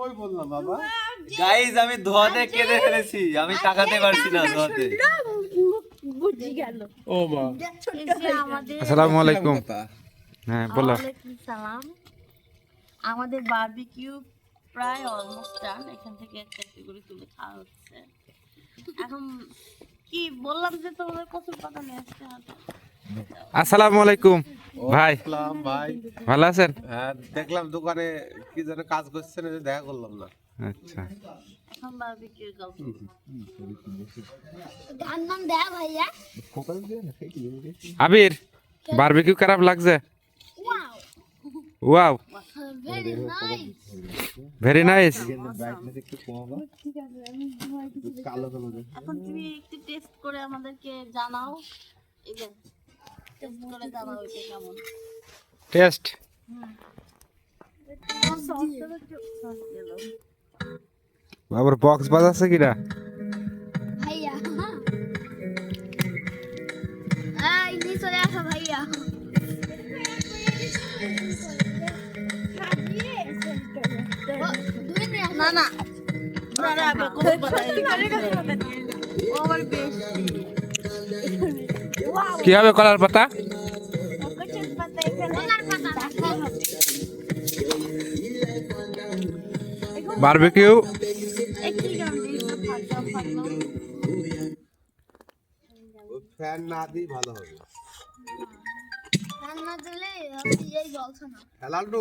ওই বললাম বাবা গাইস আমি ধোয়াতে কেঁদে ফেলেছি, আমি তাকাতে পারছি না ধোয়াতে। ও মা আসসালামু আলাইকুম। হ্যাঁ বলো। ওয়ালাইকুম সালাম। আমাদের বারবিকিউ প্রায় অলমোস্ট ডান। এখান থেকে একটা একটা করে তুলে খাওয়া হচ্ছে। এখন কি বললাম যে তোমাদের কচুর পাতা নিয়ে আসতে হবে। আসসালামু আলাইকুম ভাই, সালাম ভাই। ভালো আছেন? হ্যাঁ দেখলাম দোকানে কি যেন কাজ করছেন, এই যে দেখা করলাম না। আচ্ছা, এখন বারবিকিউ গল্প। গান নাম দেয়া ভাইয়া। আবির বারবিকিউ খারাপ লাগছে? Wow, wow, very nice. Very nice. এখন তুমি একটু টেস্ট করে আমাদেরকে জানাও। এই যে টেস্ট করে জানাও এটা কেমন। টেস্ট বাবার বক্স বাজাচ্ছে কিরা? ভাইয়া এই নি চলে আসো ভাইয়া। না না কচুর পাতা ও আবার বেশি। কি হবে কলার পাতা? বারবিকিউ ফ্যান না দিই ভালো হবে। রান্না দিলে এই জ্বলছে না। হেলালটু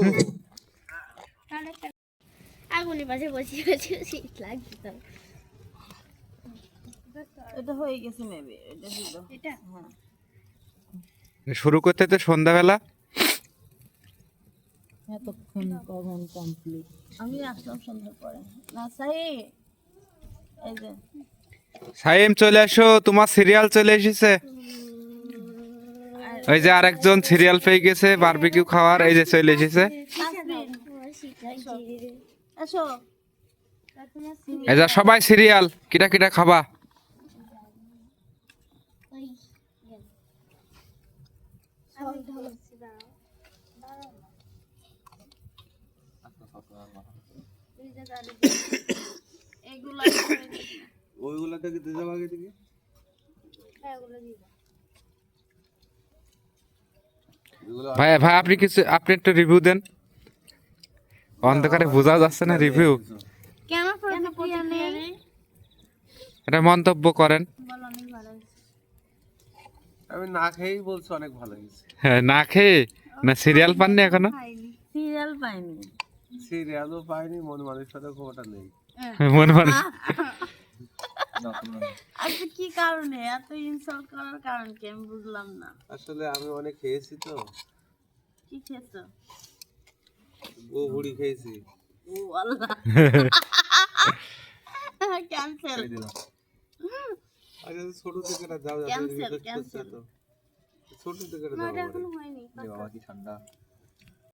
আগুনের পাশে বসে বসে শীত লাগছে তো। এটা হয়ে গেছে মেবি। এটা দিল এটা শুরু করতে তো সন্ধ্যাবেলা। এতক্ষণ কখন কমপ্লিট? আমি আসলাম সন্ধ্যার পরে। না সাহি এই যে সাইম চলে আসো, তোমার সিরিয়াল চলে এসেছে। ওই যে আরেকজন সিরিয়াল পেয়ে গেছে বারবিকিউ খাওয়ার, এই যে চলে এসেছে। এসো এই যে সবাই সিরিয়াল, কিটা কিটা খাবা? এগুলো ওইগুলাটা কি দিতে হবে দিকে? ভাই ভাই আপনি কিছু, আপনি একটা রিভিউ দেন। অন্ধকারে বোঝা যাচ্ছে না রিভিউ। কেন প্রতিক্রিয়া নেই? এটা মন্তব্য করেন। বলো অনেক ভালো হয়েছে। আমি না খেয়েই বলছি অনেক ভালো হয়েছে। হ্যাঁ, না খেয়ে না সিরিয়াল পাননি এখনো? সিরিয়াল পাইনি। সিরিয়ালও পাইনি, মন মানসিকতা খবরটা নেই। মনে মনে আচ্ছা কি কারণে এত ইনসাল্ট করার কারণ কি আমি বুঝলাম না। আসলে আমি অনেক খেয়েছি তো, কি খেয়েছো? ও বুড়ি খেয়েছি। ও আল্লাহ ক্যান্সেল। আচ্ছা ছোট থেকে না যাও যাও Cancel, রিকোয়েস্ট করছে cancel. তো ছোট থেকে না না যাও এটা এখনো হয়নি। বাবা কি ঠান্ডা।